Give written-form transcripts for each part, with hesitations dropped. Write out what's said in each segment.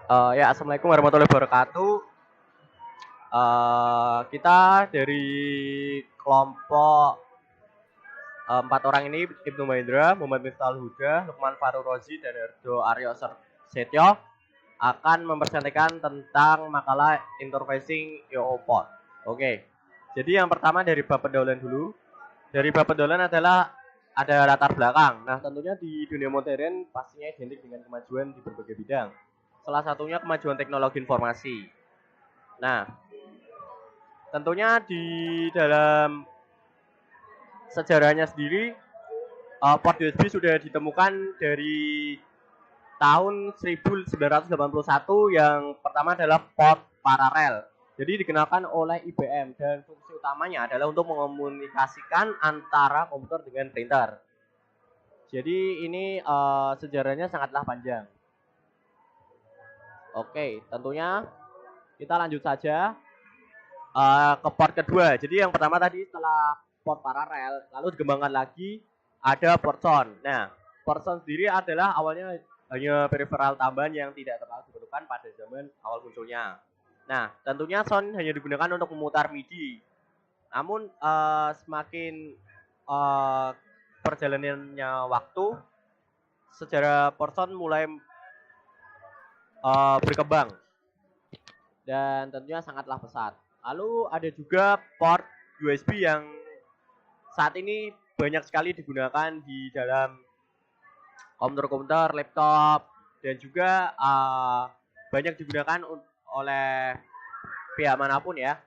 Ya, Assalamualaikum warahmatullahi wabarakatuh. Kita dari kelompok empat orang ini, Ibnu Mahendra, Muhammad Miftahul Huda, Lukman Faruk Rozi, dan Erdo Aryo Setio akan mempresentasikan tentang makalah Interfacing EOPod. Oke, jadi yang pertama dari bab pendahuluan dulu. Dari bab pendahuluan adalah ada latar belakang. Nah, tentunya di dunia modern pastinya identik dengan kemajuan di berbagai bidang. Salah satunya kemajuan teknologi informasi. Nah, tentunya di dalam sejarahnya sendiri, port USB sudah ditemukan dari tahun 1981 yang pertama adalah port paralel. Jadi dikenalkan oleh IBM dan fungsi utamanya adalah untuk mengomunikasikan antara komputer dengan printer. Jadi ini sejarahnya sangatlah panjang. Oke, tentunya kita lanjut saja ke port kedua. Jadi yang pertama tadi setelah port paralel, lalu dikembangkan lagi ada port sound. Nah, port sound sendiri adalah awalnya hanya peripheral tambahan yang tidak terlalu diperlukan pada zaman awal munculnya. Nah, tentunya sound hanya digunakan untuk memutar MIDI. Namun semakin perjalanannya waktu, sejarah port sound mulai berkembang dan tentunya sangatlah pesat. Lalu ada juga port USB yang saat ini banyak sekali digunakan di dalam komputer-komputer, laptop, dan juga banyak digunakan oleh pihak manapun ya.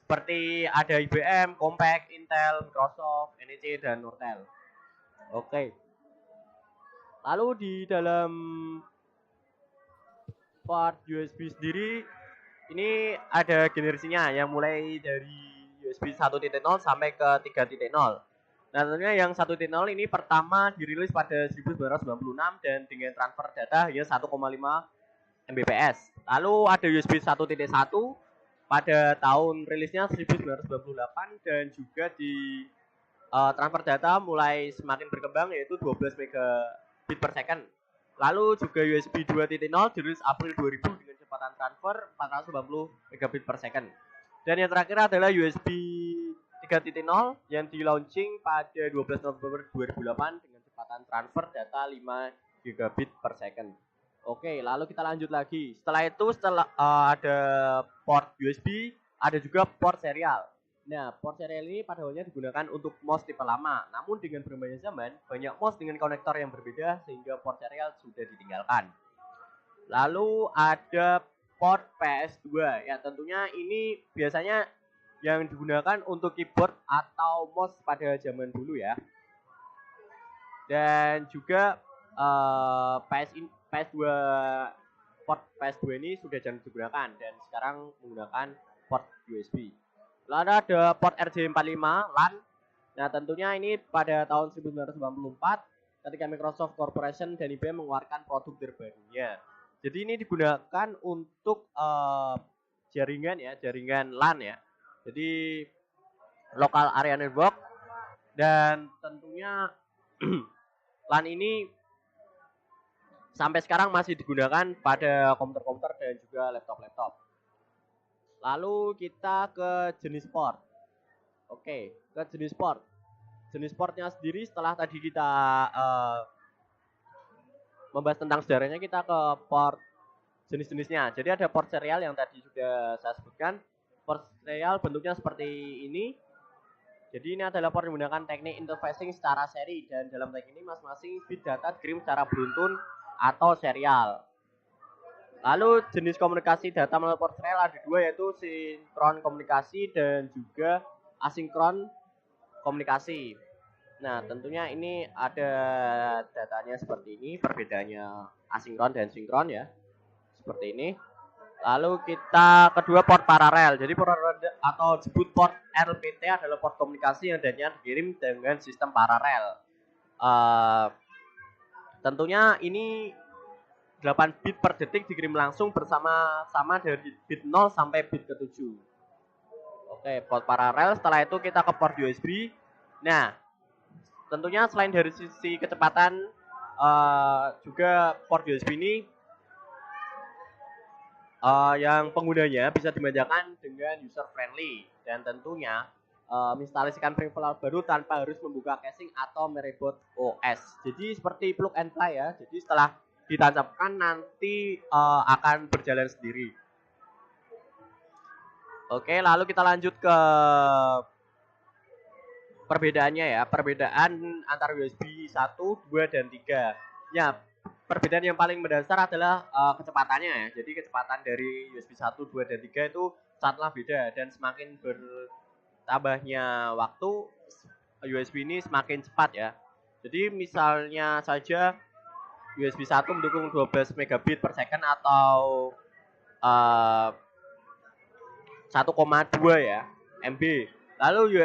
Seperti ada IBM, Compaq, Intel, Microsoft, NEC, dan Nortel. Oke. Lalu di dalam port USB sendiri ini ada generasinya yang mulai dari USB 1.0 sampai ke 3.0. Nah, tentunya yang 1.0 ini pertama dirilis pada 1996 dan dengan transfer data hanya 1,5 Mbps. Lalu ada USB 1.1 pada tahun rilisnya 1998 dan juga di transfer data mulai semakin berkembang yaitu 12 megabit per second. Lalu juga USB 2.0 dirilis April 2000 dengan kecepatan transfer 490 megabit per second. Dan yang terakhir adalah USB 3.0 yang di launching pada 12 November 2008 dengan kecepatan transfer data 5 gigabit per second. Oke, lalu kita lanjut lagi. Setelah ada port USB, ada juga port serial. Nah, port serial ini pada awalnya digunakan untuk MOS tipe lama. Namun dengan berkembangnya zaman, banyak MOS dengan konektor yang berbeda sehingga port serial sudah ditinggalkan. Lalu ada port PS2. Ya, tentunya ini biasanya yang digunakan untuk keyboard atau mouse pada zaman dulu ya. Dan juga PS2 port PS2 ini sudah jarang digunakan dan sekarang menggunakan port USB. Lalu ada port RJ45 LAN. Nah, tentunya ini pada tahun 1994 ketika Microsoft Corporation dan IBM mengeluarkan produk terbarunya. Jadi ini digunakan untuk jaringan ya, jaringan LAN ya. Jadi local area network dan tentunya LAN ini sampai sekarang masih digunakan pada komputer-komputer dan juga laptop-laptop. Lalu kita ke jenis port. Oke, ke jenis port. Jenis portnya sendiri setelah tadi kita membahas tentang sejarahnya, kita ke port jenis-jenisnya. Jadi ada port serial yang tadi sudah saya sebutkan. Port serial bentuknya seperti ini. Jadi ini adalah port menggunakan teknik interfacing secara seri dan dalam teknik ini masing-masing bit data dikirim secara beruntun atau serial. Lalu jenis komunikasi data melalui port serial ada dua, yaitu sinkron komunikasi dan juga asinkron komunikasi. Nah, tentunya ini ada datanya seperti ini, perbedaannya asinkron dan sinkron ya. Seperti ini. Lalu kita kedua port paralel. Jadi port atau disebut port RLPT adalah port komunikasi yang datanya dikirim dengan sistem paralel. Tentunya ini 8 bit per detik dikirim langsung bersama-sama dari bit 0 sampai bit ke-7. Oke, port paralel. Setelah itu kita ke port USB. Nah, tentunya selain dari sisi kecepatan, juga port USB ini yang penggunanya bisa dimanjakan dengan user friendly dan tentunya menginstalasikan preferensi baru tanpa harus membuka caching atau mereboot OS. Jadi seperti plug and play ya. Jadi setelah ditancapkan nanti akan berjalan sendiri. Oke, lalu kita lanjut ke perbedaannya ya. Perbedaan antara USB 1, 2, dan 3. Ya, perbedaan yang paling mendasar adalah kecepatannya ya. Jadi kecepatan dari USB 1, 2, dan 3 itu sangatlah beda dan semakin bertambahnya waktu USB ini semakin cepat ya. Jadi misalnya saja USB 1 mendukung 12 megabit per second atau 1,2 ya MB. Lalu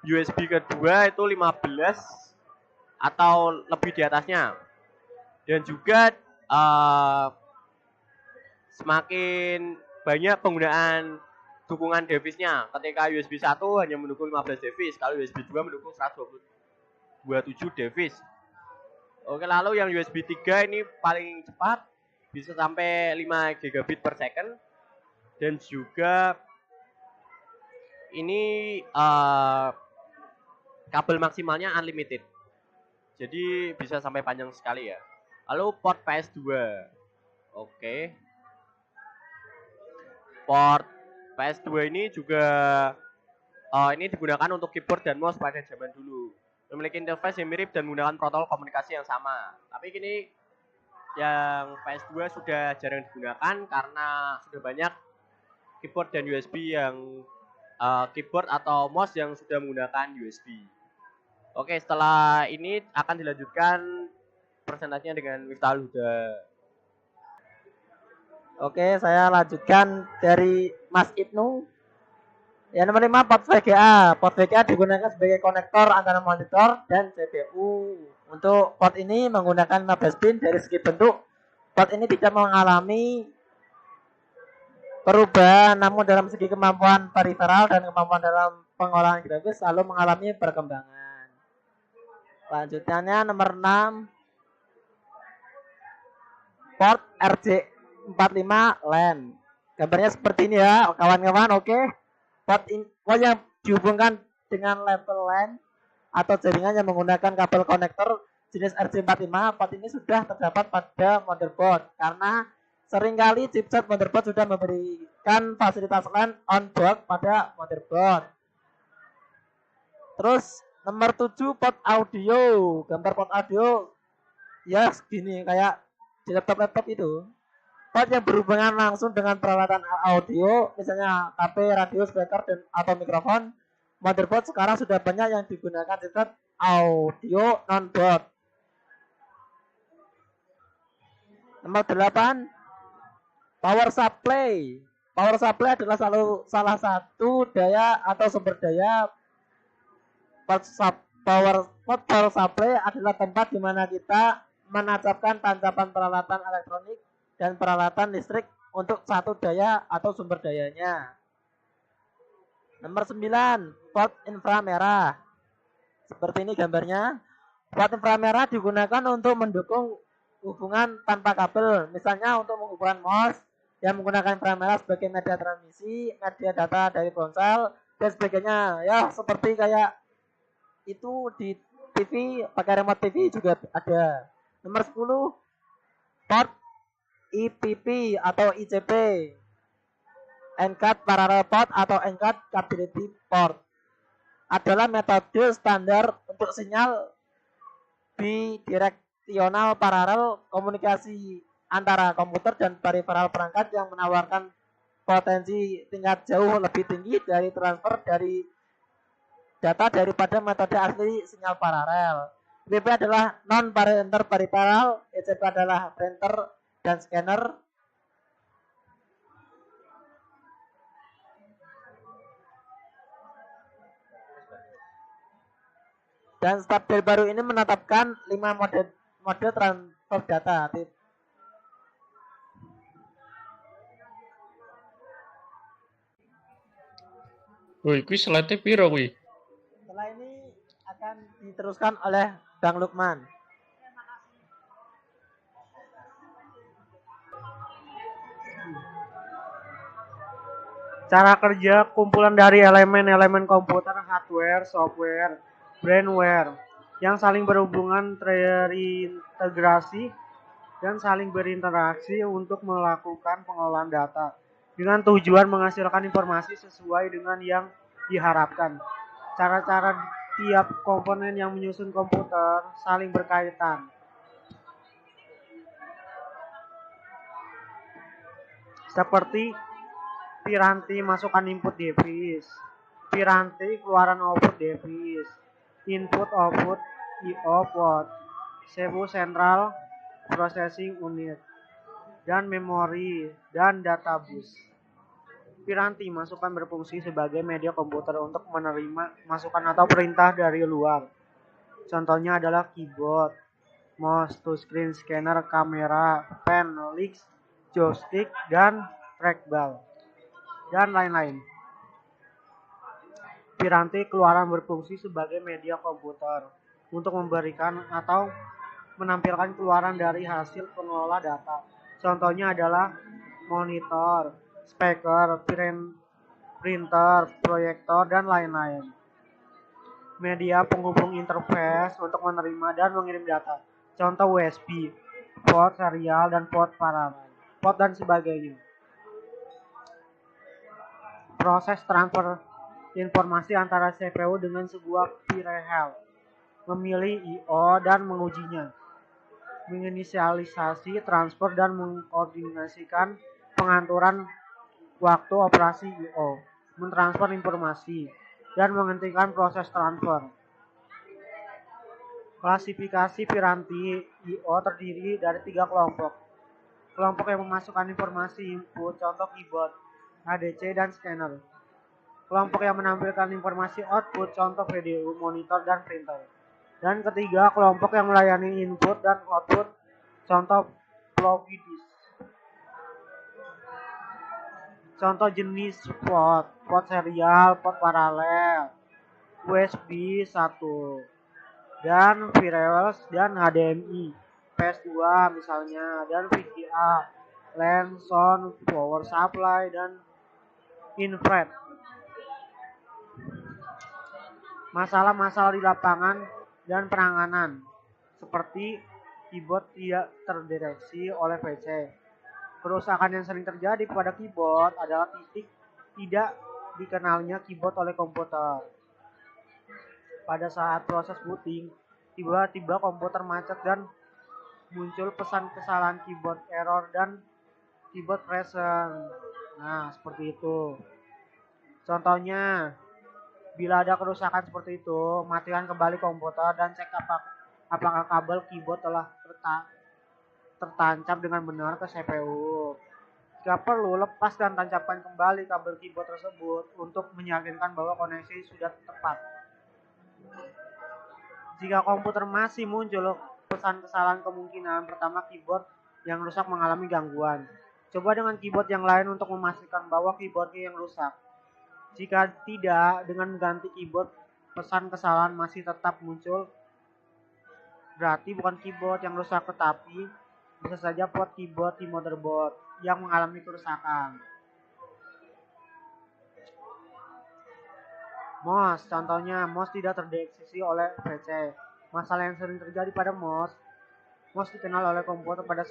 USB kedua itu 15 atau lebih di atasnya. Dan juga semakin banyak penggunaan dukungan device-nya. Ketika USB 1 hanya mendukung 15 device, kalau USB 2 mendukung 127 device. Oke, lalu yang USB 3 ini paling cepat, bisa sampai 5 gigabit per second. Dan juga ini kabel maksimalnya unlimited. Jadi bisa sampai panjang sekali ya. Lalu port PS2. Oke. Port PS2 ini juga ini digunakan untuk keyboard dan mouse pada zaman dulu. Memiliki interface yang mirip dan menggunakan protokol komunikasi yang sama. Tapi kini yang PS2 sudah jarang digunakan karena sudah banyak keyboard dan USB yang keyboard atau mouse yang sudah menggunakan USB. Oke, setelah ini akan dilanjutkan presentasinya dengan Miftahul Huda. Oke, saya lanjutkan dari Mas Ibnu. Yang nomor 5, port VGA. Port VGA digunakan sebagai konektor antara monitor dan CPU. Untuk port ini menggunakan 15 pin. Dari segi bentuk, port ini tidak mengalami perubahan, namun dalam segi kemampuan peripheral dan kemampuan dalam pengolahan grafis selalu mengalami perkembangan. Lanjutannya nomor 6, port RJ45 LAN. Gambarnya seperti ini ya, kawan-kawan. Oke. Port yang dihubungkan dengan level LAN atau jaringan yang menggunakan kabel konektor jenis RJ45. Port ini sudah terdapat pada motherboard karena seringkali chipset motherboard sudah memberikan fasilitas LAN on board pada motherboard. Terus nomor 7, port audio. Gambar port audio ya segini kayak di laptop itu. Port yang berhubungan langsung dengan peralatan audio, misalnya HP, radio, speaker, dan atau mikrofon. Motherboard sekarang sudah banyak yang digunakan chipset audio non-board. Nomor 8, power supply. Power supply adalah salah satu daya atau sumber daya. Power supply adalah tempat di mana kita menancapkan tancapan peralatan elektronik dan peralatan listrik untuk satu daya atau sumber dayanya. Nomor 9, port inframerah. Seperti ini gambarnya. Port inframerah digunakan untuk mendukung hubungan tanpa kabel. Misalnya untuk menghubungkan mouse yang menggunakan inframerah sebagai media transmisi, media data dari ponsel, dan sebagainya. Ya, seperti kayak itu di TV, pakai remote TV juga ada. Nomor 10, port IPP atau ICP, Encode Parallel Port atau Encode Capability Port, adalah metode standar untuk sinyal bidireksional paralel komunikasi antara komputer dan peripheral perangkat yang menawarkan potensi tingkat jauh lebih tinggi dari transfer dari data daripada metode asli sinyal paralel. IPP adalah non-printer peripheral, ICP adalah printer dan scanner. Dan standar baru ini menetapkan 5 mode transfer data. Woi, kuwi slide piro kuwi? Setelah ini akan diteruskan oleh Bang Lukman. Cara kerja kumpulan dari elemen-elemen komputer, hardware, software, brainware yang saling berhubungan terintegrasi dan saling berinteraksi untuk melakukan pengolahan data dengan tujuan menghasilkan informasi sesuai dengan yang diharapkan. Cara-cara tiap komponen yang menyusun komputer saling berkaitan. Seperti piranti masukkan input device, piranti keluaran output device, input output I/O port, CPU central processing unit, dan memori dan data bus. Piranti masukkan berfungsi sebagai media komputer untuk menerima masukan atau perintah dari luar. Contohnya adalah keyboard, mouse, touchscreen, scanner, kamera, pen, leaks, joystick, dan trackball, dan lain-lain. Piranti keluaran berfungsi sebagai media komputer untuk memberikan atau menampilkan keluaran dari hasil pengolah data. Contohnya adalah monitor, speaker, printer, proyektor, dan lain-lain. Media penghubung interface untuk menerima dan mengirim data. Contoh USB, port serial, dan port paralel, port dan sebagainya. Proses transfer informasi antara CPU dengan sebuah pirehel, memilih I/O dan mengujinya, menginisialisasi transfer dan mengkoordinasikan pengaturan waktu operasi I/O, mentransfer informasi, dan menghentikan proses transfer. Klasifikasi piranti I/O terdiri dari 3 kelompok. Kelompok yang memasukkan informasi input, contoh keyboard, ADC, dan scanner. Kelompok yang menampilkan informasi output, contoh VDU, monitor, dan printer. Dan ketiga, kelompok yang melayani input dan output, contoh floppy disk. Contoh jenis port, port serial, port paralel, USB 1, dan VRAIL dan HDMI, PS2 misalnya, dan VGA, LAN, sound, power supply, dan infrared. Masalah-masalah di lapangan dan penanganan, seperti keyboard tidak terdeteksi oleh PC. Kerusakan yang sering terjadi pada keyboard adalah titik tidak dikenalnya keyboard oleh komputer. Pada saat proses booting, tiba-tiba komputer macet dan muncul pesan kesalahan keyboard error dan keyboard present. Nah, seperti itu. Contohnya, bila ada kerusakan seperti itu, matikan kembali komputer dan cek apakah kabel keyboard telah tertancap dengan benar ke CPU. Jika perlu, lepas dan tancapkan kembali kabel keyboard tersebut untuk meyakinkan bahwa koneksi sudah tepat. Jika komputer masih muncul pesan kesalahan, kemungkinan pertama keyboard yang rusak mengalami gangguan. Coba dengan keyboard yang lain untuk memastikan bahwa keyboardnya yang rusak. Jika tidak, dengan mengganti keyboard, pesan kesalahan masih tetap muncul. Berarti bukan keyboard yang rusak, tetapi bisa saja port keyboard di motherboard yang mengalami kerusakan. Mouse, contohnya mouse tidak terdeteksi oleh PC. Masalah yang sering terjadi pada mouse dikenal oleh komputer pada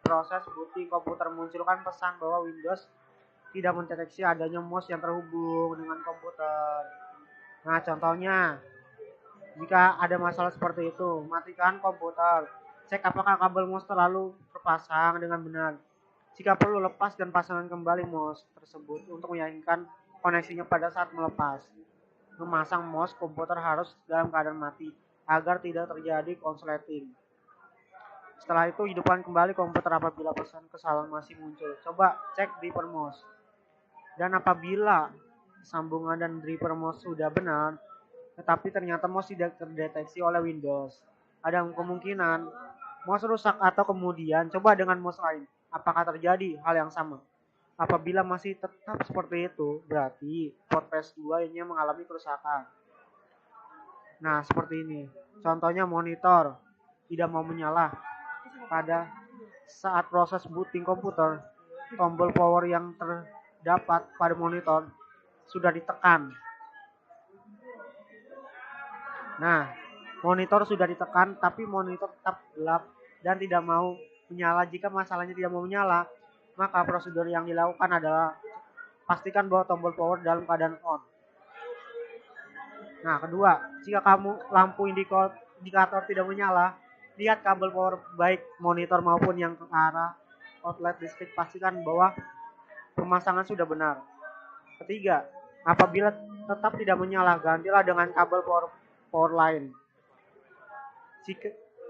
proses booting komputer munculkan pesan bahwa Windows tidak mendeteksi adanya mouse yang terhubung dengan komputer. Nah, contohnya, jika ada masalah seperti itu, matikan komputer. Cek apakah kabel mouse terlalu terpasang dengan benar. Jika perlu, lepas dan pasangkan kembali mouse tersebut untuk meyakinkan koneksinya pada saat melepas. Memasang mouse komputer harus dalam keadaan mati agar tidak terjadi konsleting. Setelah itu, hidupkan kembali komputer apabila pesan kesalahan masih muncul. Coba cek driver mouse. Dan apabila sambungan dan driver mouse sudah benar, tetapi ternyata mouse tidak terdeteksi oleh Windows, ada kemungkinan mouse rusak atau kemudian coba dengan mouse lain. Apakah terjadi hal yang sama? Apabila masih tetap seperti itu, berarti port PS2 ini mengalami kerusakan. Nah, seperti ini. Contohnya monitor tidak mau menyala. Pada saat proses booting komputer, tombol power yang dapat pada monitor sudah ditekan. Nah, monitor sudah ditekan tapi monitor tetap gelap dan tidak mau menyala. Jika masalahnya tidak mau menyala, maka prosedur yang dilakukan adalah pastikan bahwa tombol power dalam keadaan on. Nah, kedua, jika lampu indikator tidak menyala, lihat kabel power baik monitor maupun yang ke arah outlet listrik, pastikan bahwa pemasangan sudah benar. Ketiga, apabila tetap tidak menyala, gantilah dengan kabel power lain.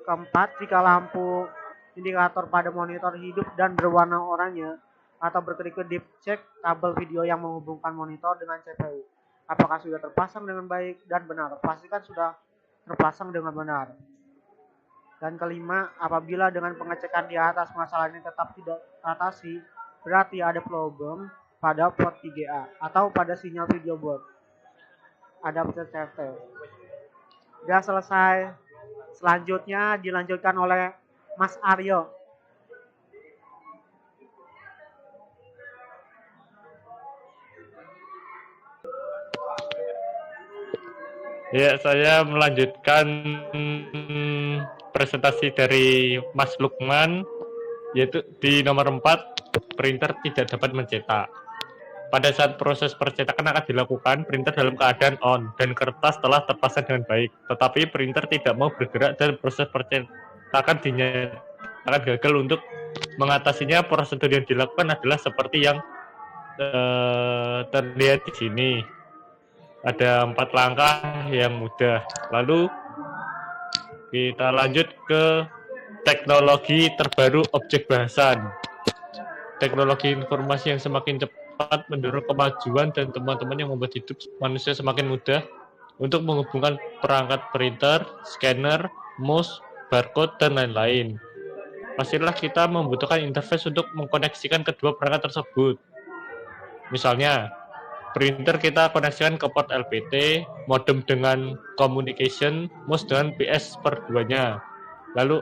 Keempat, jika lampu indikator pada monitor hidup dan berwarna oranye atau berkedip-kedip, cek kabel video yang menghubungkan monitor dengan CPU. Apakah sudah terpasang dengan baik dan benar? Pastikan sudah terpasang dengan benar. Dan kelima, apabila dengan pengecekan di atas masalah ini tetap tidak teratasi, berarti ada problem pada port 3A atau pada sinyal video board. Adapter safety. Sudah selesai. Selanjutnya dilanjutkan oleh Mas Aryo. Ya, saya melanjutkan presentasi dari Mas Lukman, yaitu di nomor 4, printer tidak dapat mencetak. Pada saat proses percetakan akan dilakukan, printer dalam keadaan on dan kertas telah terpasang dengan baik. Tetapi printer tidak mau bergerak dan proses percetakan dinyatakan gagal. Untuk mengatasinya, prosedur yang dilakukan adalah seperti yang terlihat di sini. Ada 4 langkah yang mudah. Lalu kita lanjut ke teknologi terbaru objek bahasan. Teknologi informasi yang semakin cepat mendorong kemajuan dan teman-teman yang membuat hidup manusia semakin mudah untuk menghubungkan perangkat printer, scanner, mouse, barcode, dan lain-lain. Pastilah kita membutuhkan interface untuk mengkoneksikan kedua perangkat tersebut. Misalnya, printer kita koneksikan ke port LPT, modem dengan communication, mouse dengan PS/2-nya. Lalu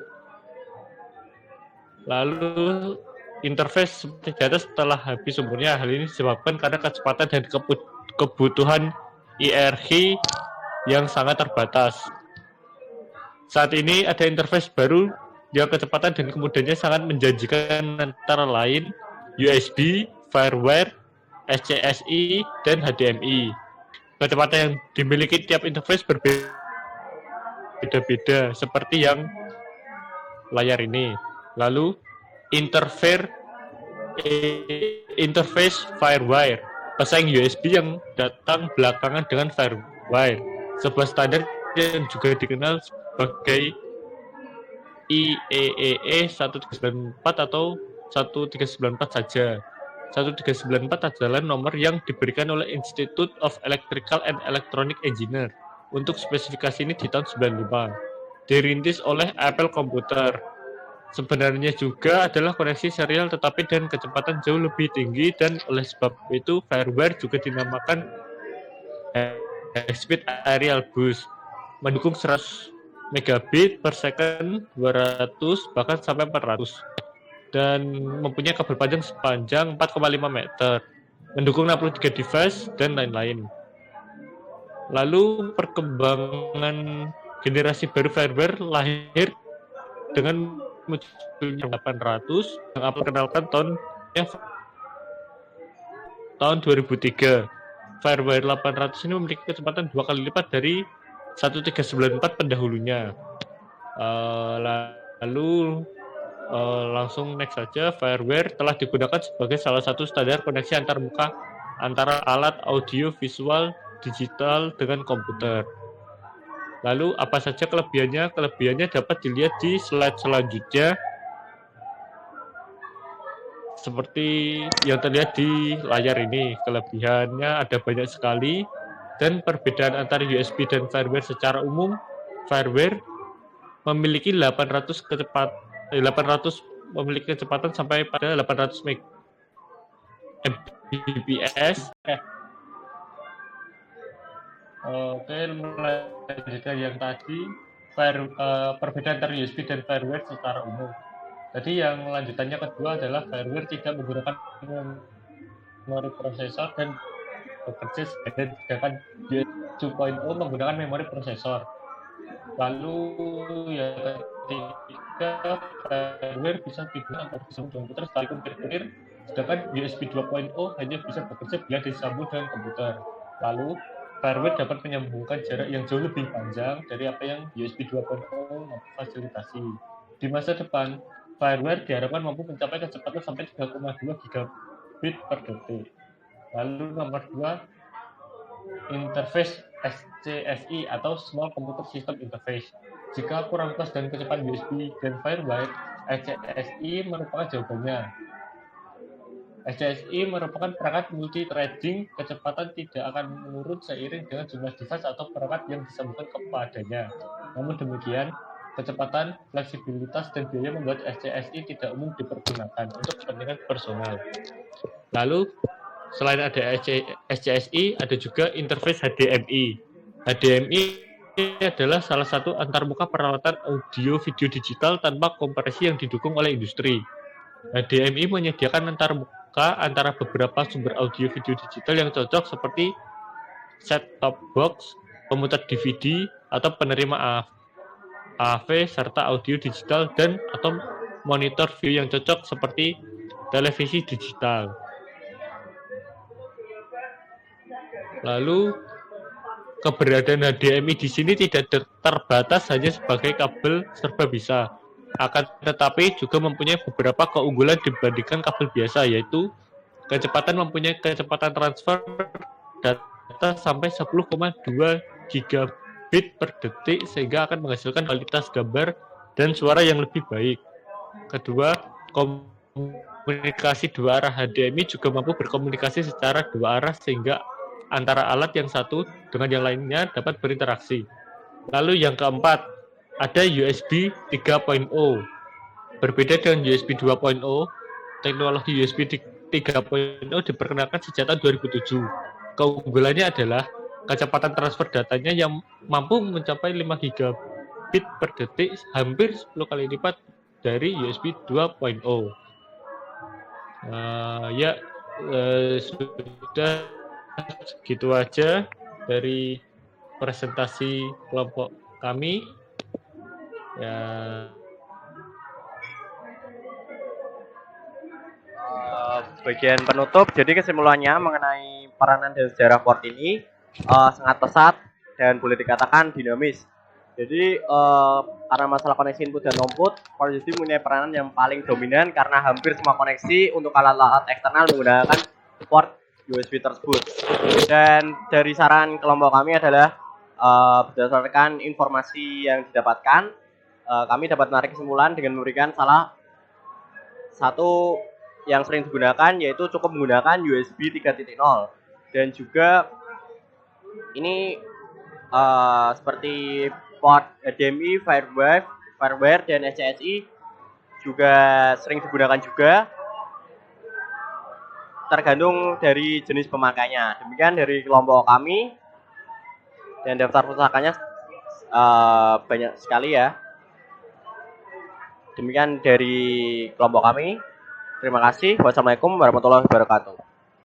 interface seperti di atas setelah habis sumbernya. Hal ini disebabkan karena kecepatan dan kebutuhan IRQ yang sangat terbatas. Saat ini ada interface baru yang kecepatan dan kemudahannya sangat menjanjikan, antara lain USB, Firewire, SCSI, dan HDMI. Kecepatan yang dimiliki tiap interface berbeda-beda, seperti yang layar ini. Lalu interface Firewire, pesaing USB yang datang belakangan dengan Firewire, sebuah standar yang juga dikenal sebagai IEEE 1394 atau 1394 saja. 1394 adalah nomor yang diberikan oleh Institute of Electrical and Electronic Engineer. Untuk spesifikasi ini di tahun 95, dirintis oleh Apple Computer. Sebenarnya juga adalah koneksi serial tetapi dengan kecepatan jauh lebih tinggi, dan oleh sebab itu Firewire juga dinamakan High Speed Aerial Bus, mendukung 100 megabit per second, 200 bahkan sampai 400, dan mempunyai kabel panjang sepanjang 4,5 meter, mendukung 63 device dan lain-lain. Lalu perkembangan generasi baru Firewire lahir dengan munculnya 800 yang Apple kenalkan tahun 2003. Firewire 800 ini memiliki kecepatan 2 kali lipat dari 1394 pendahulunya. Langsung next saja. Firewire telah digunakan sebagai salah satu standar koneksi antar muka antara alat audio visual digital dengan komputer. Lalu apa saja kelebihannya? Kelebihannya dapat dilihat di slide selanjutnya, seperti yang terlihat di layar ini. Kelebihannya ada banyak sekali, dan perbedaan antara USB dan Firewire secara umum, Firewire memiliki 800 kecepatan sampai pada 800 Mbps. Oke, melanjutkan yang tadi, perbedaan antara USB dan Firewire secara umum. Jadi yang lanjutannya kedua adalah Firewire tidak menggunakan memori prosesor dan bekerja sedangkan USB 2.0 menggunakan memori prosesor. Lalu yang ketiga, firmware bisa digunakan untuk disambung dengan komputer sekalipun berkulir, sedangkan USB 2.0 hanya bisa bekerja bila disambung dengan komputer. Lalu firmware dapat menyambungkan jarak yang jauh lebih panjang dari apa yang USB 2.0 memfasilitasi. Di masa depan, firmware diharapkan mampu mencapai kecepatan sampai 3,2 gigabit per detik. Lalu nomor 2, interface SCSI atau Small Computer System Interface. Jika kurang pas dan kecepatan USB dan firmware, SCSI merupakan jawabannya. SCSI merupakan perangkat multi-threading, kecepatan tidak akan menurun seiring dengan jumlah device atau perangkat yang disambungkan kepadanya. Namun demikian, kecepatan, fleksibilitas, dan biaya membuat SCSI tidak umum dipergunakan untuk kepentingan personal. Lalu, selain ada SCSI, ada juga interface HDMI. HDMI adalah salah satu antarmuka peralatan audio video digital tanpa kompresi yang didukung oleh industri. HDMI menyediakan antarmuka antara beberapa sumber audio video digital yang cocok seperti set-top box, pemutar DVD, atau penerima AV serta audio digital dan atau monitor view yang cocok seperti televisi digital. Lalu keberadaan HDMI di sini tidak terbatas hanya sebagai kabel serba bisa, akan tetapi juga mempunyai beberapa keunggulan dibandingkan kabel biasa, yaitu mempunyai kecepatan transfer data sampai 10,2 gigabit per detik sehingga akan menghasilkan kualitas gambar dan suara yang lebih baik. Kedua, komunikasi dua arah. HDMI juga mampu berkomunikasi secara dua arah sehingga antara alat yang satu dengan yang lainnya dapat berinteraksi. Lalu yang keempat, ada USB 3.0. Berbeda dengan USB 2.0, teknologi USB 3.0 diperkenalkan sejak tahun 2007. Keunggulannya adalah kecepatan transfer datanya yang mampu mencapai 5 gigabit per detik, hampir 10 kali lipat dari USB 2.0. Sudah segitu aja dari presentasi kelompok kami. Bagian penutup, jadi kesimpulannya mengenai peranan dan sejarah port ini sangat pesat dan boleh dikatakan dinamis. Jadi karena masalah koneksi input dan output, port USB punya peranan yang paling dominan karena hampir semua koneksi untuk alat-alat eksternal menggunakan port USB tersebut. Dan dari saran kelompok kami adalah berdasarkan informasi yang didapatkan, kami dapat menarik kesimpulan dengan memberikan salah satu yang sering digunakan yaitu cukup menggunakan USB 3.0 dan juga ini seperti port HDMI, firmware dan SCSI juga sering digunakan juga, tergantung dari jenis pemakainya. Demikian dari kelompok kami dan daftar pusakanya banyak sekali ya. Demikian dari kelompok kami. Terima kasih. Wassalamualaikum warahmatullahi wabarakatuh.